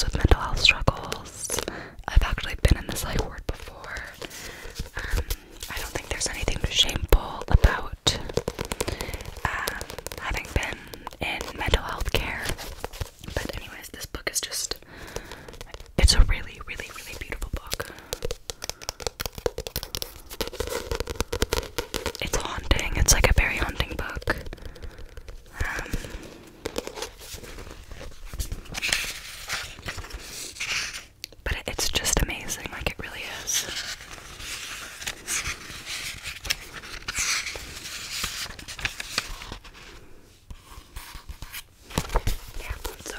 struggles with mental health struggles. I've actually been in the psych ward before. I don't think there's anything shameful about having been in mental health care. But anyways, this book is just, it's a really, really, really beautiful book. It's haunting. It's like a very haunting book. But it's just amazing, like it really is. Yeah, so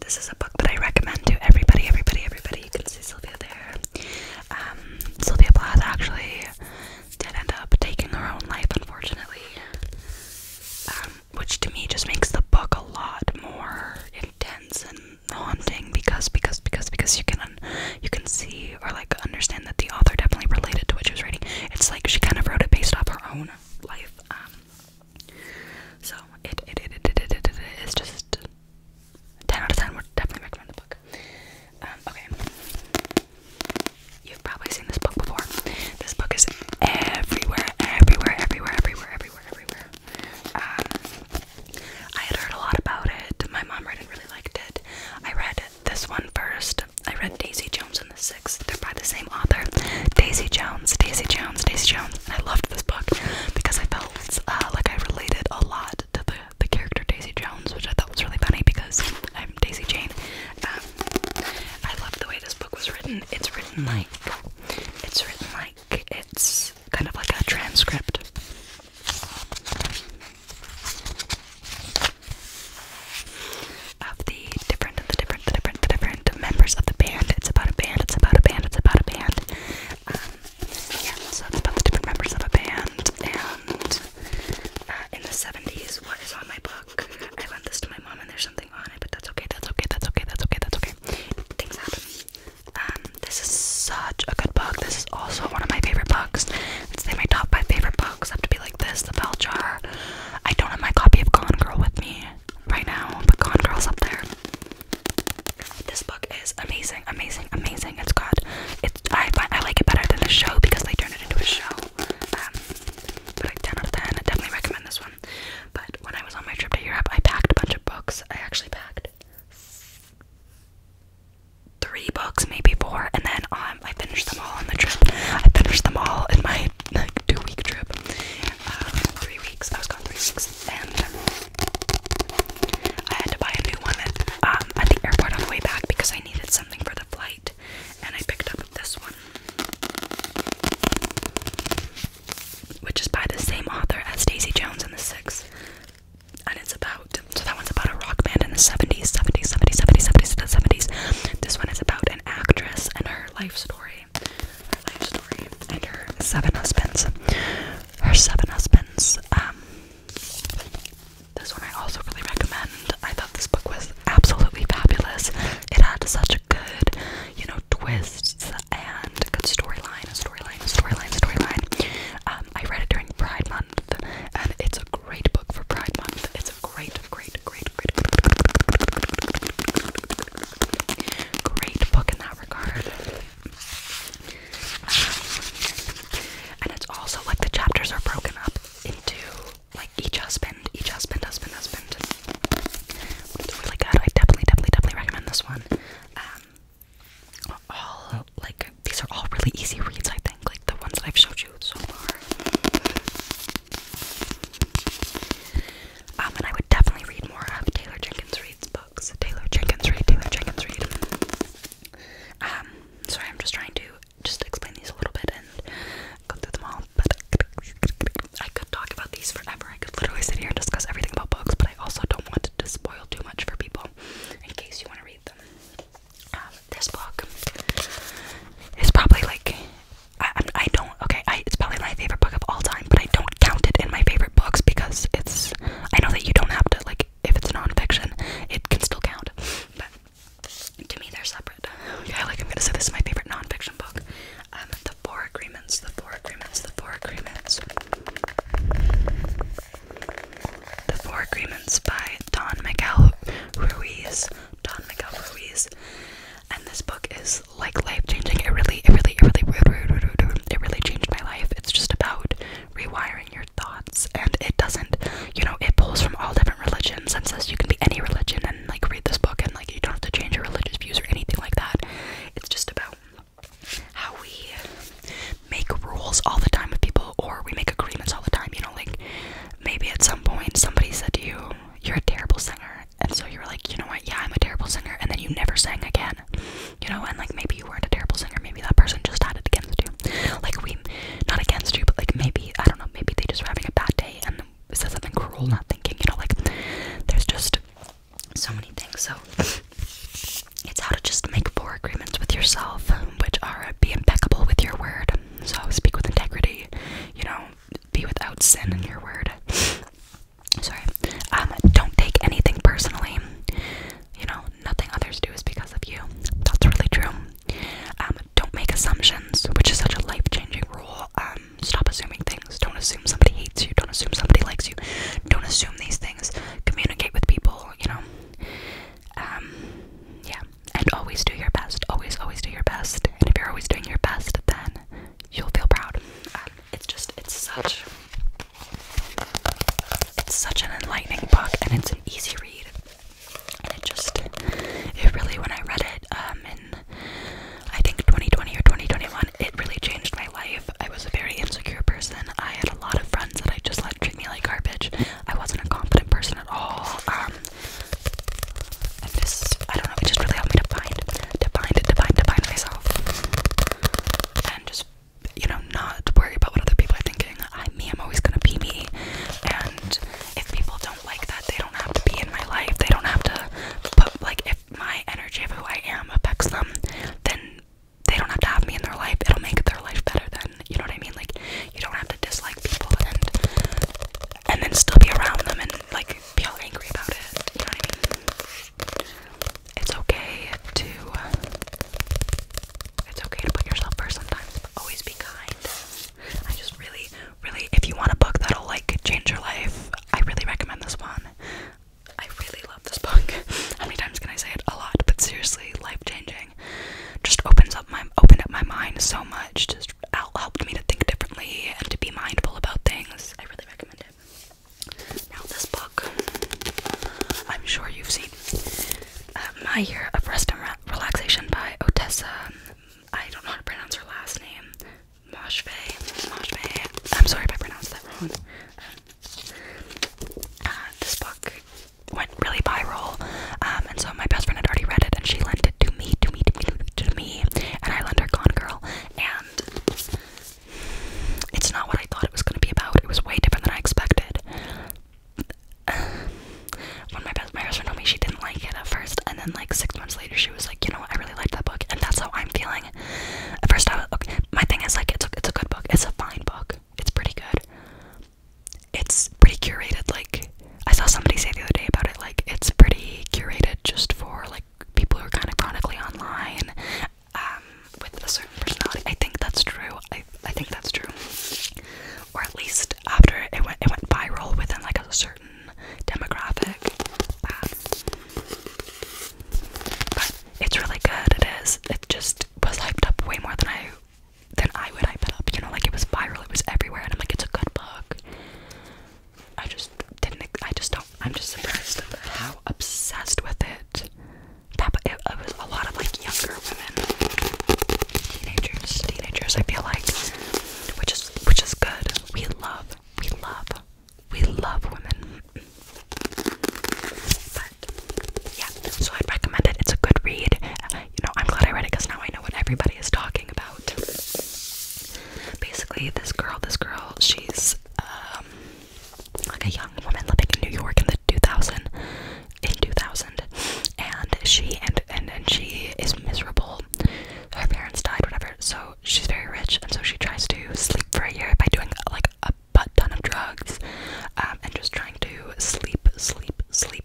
this is a book that I recommend to everybody, everybody, everybody. You can see Sylvia there. Sylvia Plath actually did end up taking her own life, unfortunately. Which to me just makes the book a lot more intense and haunting because you can see or like understand that the author definitely related to what she was writing. It's like she kind of wrote it based off her own life. So it is just 10 out of 10. Would definitely recommend the book. Okay. You've probably seen this book before. This book is everywhere. I had heard a lot about it. My mom read it, really liked it. I read this one first. I read Daisy Jones and the Six. They're by the same author. Daisy Jones. And I loved this book because I felt like I related a lot to the character Daisy Jones, which I thought was really funny because I'm Daisy Jane. I love the way this book was written. It's written like it's kind of like a transcript of the different members of the band. It's about a band. Yeah, so it's about the different members of a band. And in the 70s, what is on my book? I lent this to my mom, and there's something on it, but that's okay. Things happen. This is such a good book. This is also one of my favorite books. I'd say my top 5 favorite books have to be like this, The Bell Jar. I don't have my copy of Gone Girl with me right now, but Gone Girl's up there. This book is amazing. I like it better than the show because they turned it into a show. But like 10 out of 10, I definitely recommend this one. But when I was on my trip to Europe, I packed a bunch of books. I actually packed 3 books, maybe 4, and then I finished them all on the trip. I finished them all in my 2-week trip. 3 weeks. I was gone 3 weeks, and I had to buy a new one at the airport on the way back because I needed something for the flight, and I picked up this one, which is by the same author as Daisy Jones and the Six, and it's about, so that one's about a rock band in the 70s. This one is about an actress and her life story, and her 7 husbands. This one I also really recommend. I thought this book was absolutely fabulous. It had such a good, twists and good storyline. I read it during Pride Month, and it's a great book for Pride Month. It's a great book in that regard. And it's also like the chapters are broken up into like each husband. It's really good. I definitely recommend this one. These are all really easy reads, I think, like the ones that I've showed you so far. And I would definitely read more of Taylor Jenkins Reid's books. Taylor Jenkins Reid. Sorry, I'm just trying to explain these a little bit and go through them all, but I could talk about these forever. I could literally sit here and discuss everything about books, but I also don't want to spoil too much for people in case you want to read them. This book is probably like, it's probably my favorite book of all time, but I don't count it in my favorite books because I know that you don't have to, like, if it's nonfiction, it can still count, but to me they're separate. Yeah, like I'm gonna say this is my favorite nonfiction book. The Four Agreements by Don Miguel Ruiz. then you never sang again, you know, and like maybe you weren't a terrible singer, maybe that person just had it against you, like not against you, but like maybe, I don't know, maybe they just were having a bad day and said something cruel, not thinking, you know, like there's just so many things. So it's how to just make 4 agreements with yourself, which are be impeccable with your word, so speak with integrity, you know, be without sin in your word. Sorry. Don't take anything personally. You know, nothing others do is because of you. That's really true. Don't make assumptions, which is such a life-changing rule. Stop assuming things. Don't assume somebody hates you. Don't assume somebody likes you. Don't assume these things. Communicate with people, you know. Yeah. And always do your best. Always, always do your best. And if you're always doing your best, then you'll feel proud. It's such an enlightening book, and it's an easy read. And it really, when I read it, in, I think 2020 or 2021, it really changed my life. I was a very insecure person. I had a lot of friends that I just let treat me like garbage. I wasn't a confident person at all. And this, I don't know, it just really helped me to find myself. And just, you know, not worry about what other people are thinking. I'm always gonna be me. And if people don't like that, they don't have to be in my life. They don't have to put, like, if my energy of who I am affects them, then they don't have to have me in their life. It'll make their life better then, you know what I mean? Like, you don't have to dislike people and then still be around them and, like, be all angry about it, you know what I mean? It's okay to put yourself first sometimes, but always be kind. I just really, if you want a book that'll, like, change your life, I really recommend this one. I really love this book. How many times can I say it? A lot, but seriously, life-changing. Just opened up my mind so much. Just helped me to think differently and to be mindful about things. I really recommend it. Now this book, I'm sure you've seen. My Year of Rest and Relaxation by Otessa. I don't know how to pronounce her last name. Moshve. I'm sorry if I pronounced that wrong. This book went really viral, and so my best friend had already read it, and she lent it to me, and I lent her Gone Girl, and it's not what I thought it was going to be about. It was way different than I expected. When my best friend told me she didn't like it at first, and then like 6 months later she was like, you know what, I really liked that book, and that's how I'm feeling. At first I was, okay, my thing is like, it's a good book, it's a fine book, it's pretty good, it's pretty curated. Like, I saw somebody say the other day about it, like, it's pretty curated just for like people who are kind of chronically online, with a certain personality. I think that's true. I think that's true, or at least after it went viral within like a certain demographic. But it's really good. It is. It just was hyped up way more than I would hype it up. You know, like, it was viral. It was everywhere, and I'm like, it's a good book. I'm just surprised at how obsessed with it. It was a lot of like younger women, teenagers. I feel like, which is good. We love women. But yeah, so I'd recommend it. It's a good read. You know, I'm glad I read it because now I know what everybody is talking about. Basically, this girl, she's like a young woman living in New York in 2000, and she is miserable. Her parents died, whatever, so she's very rich, and so she tries to sleep for a year by doing like a butt ton of drugs, and just trying to sleep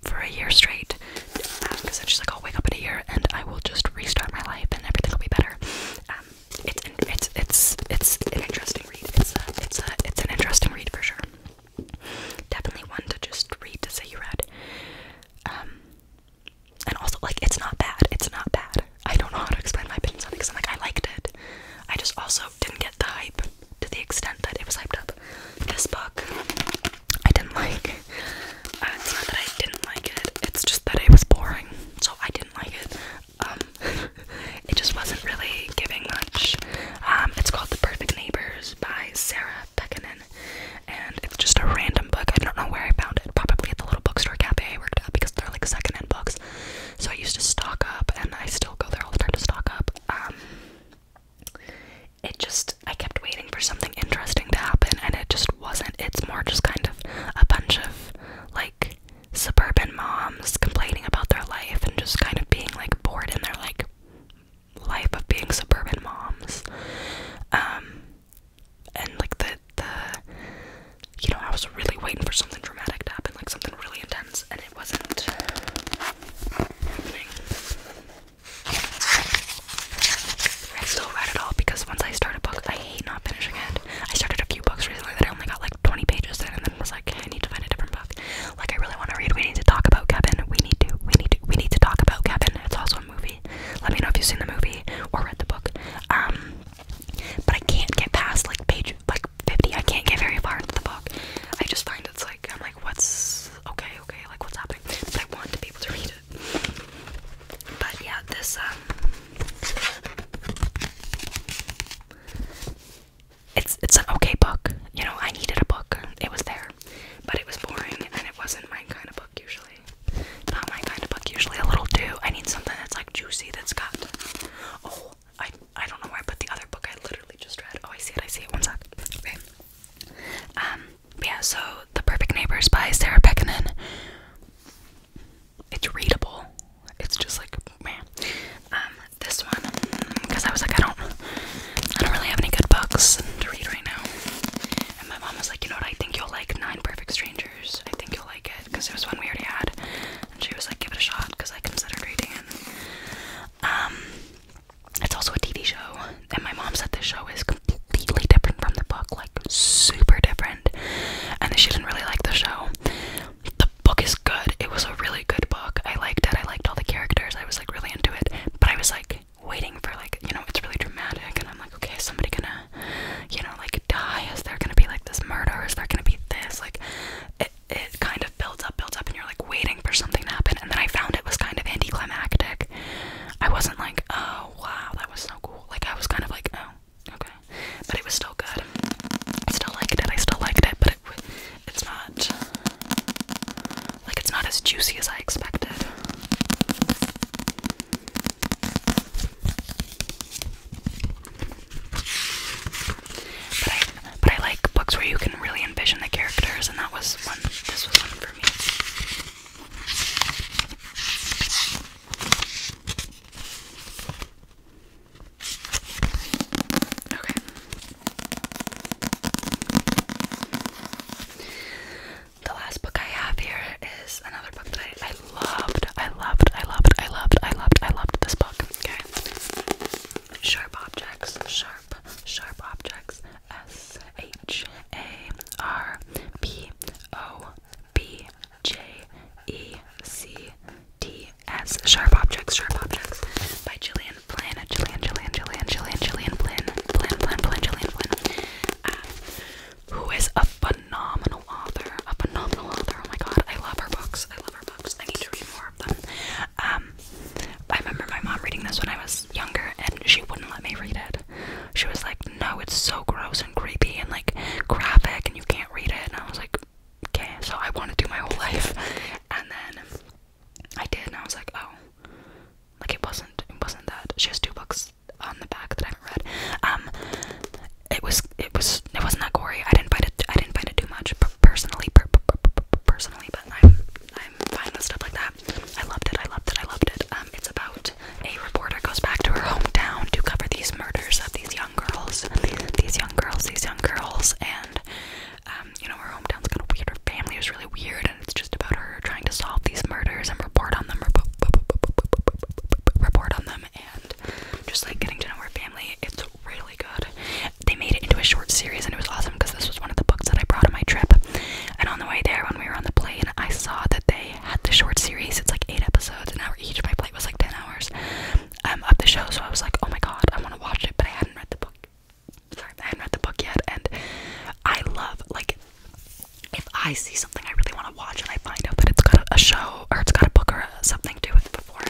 for a year straight, because then she's like, I'll wake up in a year and I will just restart my life and everything will be better. It's an interesting read. It's an interesting read for sure. Definitely one to just read to say you read. And also, like, it's not you seen the movie or read the book. But I can't get past like page like 50. I can't get very far into the book. I just find it's like, I'm like, what's okay, like what's happening? But I want to be able to read it. But yeah, this it's an okay book. You know, I needed a book. It was there, but it was boring and it wasn't my kind of book usually. Not my kind of book usually. A little too. I need something that's like juicy. That's got. Oh, I don't know where I put the other book I literally just read. Oh, I see it. 1 sec. Okay. Yeah. So The Perfect Neighbors by Sarah Pekkanen. It's readable. It's just like, man. This one, because I was like, I don't really have any good books to read right now. And my mom was like, you know what, I think you'll like 9 Perfect Strangers. I think you'll like it, because it was one we already had. And she was like, give it a shot, because I considered reading it. It's also a TV show, and my mom said this show is completely different from the book, like super different. And she didn't really like the show. The book is good. It was a really good book. I liked it. I liked all the characters. I was like really into it. But I was like waiting for like, you know, it's really dramatic, and I'm like, okay, is somebody gonna, you know, like die? Is there gonna be like this murder? Is there gonna be this? Like it kind of builds up, and you're like waiting for something to happen. And then I found it was kind of anticlimactic. I wasn't like, oh wow, that was so cool. Like I was kind of like, oh, okay. But it was still good. I still liked it, but it's not like, it's not as juicy as I expected. But I like books where you can really envision the characters, and that was one. This was one for me. Okay. The last book I have here is another book that I loved. I loved this book. Okay. Sharp Objects. Sharp Objects. SharpObjects. Sharp Objects by Gillian Flynn. Gillian Flynn. Who is a phenomenal author. Oh my god, I love her books. I need to read more of them. I remember my mom reading this when I was younger, and she wouldn't let me read it. She was like, no, it's so gross and creepy and like graphic, and you can't read it. And I was like, okay, so I want to do my whole life. And then I did, and I was like, oh, like it wasn't that. She has 2 books on the back that I haven't read. It wasn't that gory. I didn't find it too much personally, but I'm fine with stuff like that. I loved it. It's about a reporter goes back to her hometown to cover these murders of these young girls, and you know, her hometown's kind of weird. Her family is really weird, and it's just about her trying to solve these murders and report on them, and just like getting to know her family. It's really good. They made it into a short series, and it was awesome because this was one of the books that I brought on my trip. And on the way there, when we were on the plane, I saw that they had the short series. It's like 8 episodes, an hour each. My flight was like 10 hours of the show, so I was like, oh my god, I want to watch it, but I hadn't read the book. I hadn't read the book yet, and I love, like, if I see something I really want to watch and I find out that it's got a show or it's got a book or something to it before,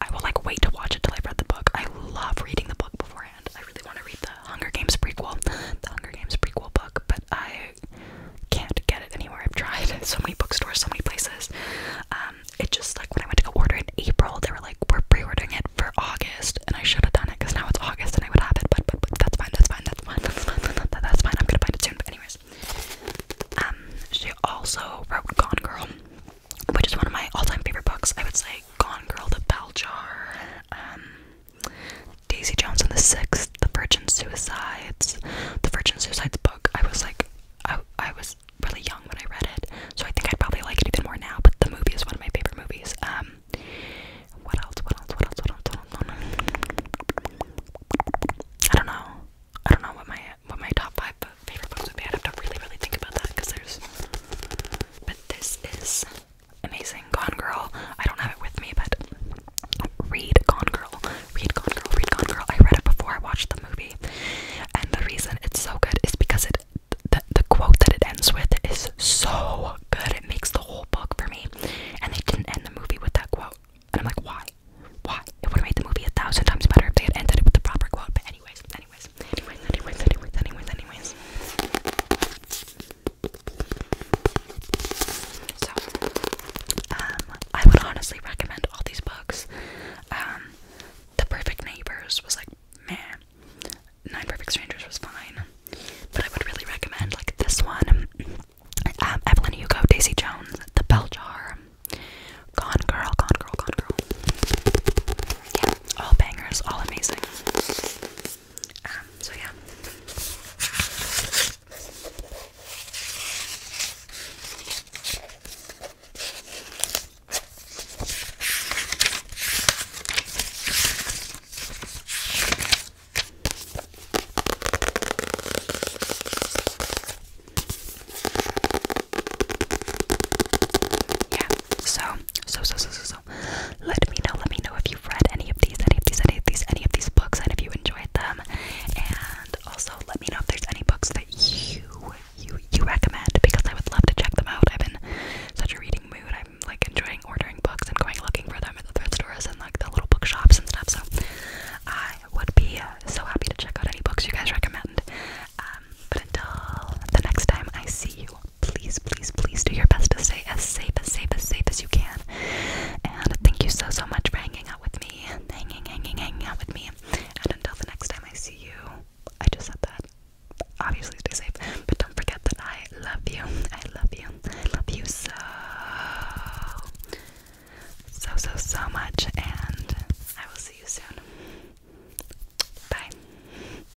I will like wait to watch it till I've read the book. I love reading the book beforehand. I really want to read the Hunger Games prequel book, but I can't get it anywhere. I've tried so many bookstores, so many places. It just, like, when I went to go order it in April, they were like, we're pre-ordering it for August, and I should have done it because now it's August and I would have it, but that's fine. I'm gonna find it soon. But anyways, she also wrote Gone Girl, which is one of my all-time favorite books. I would say Gone Girl, The Bell Jar, Daisy Jones and the Six, The Virgin Suicides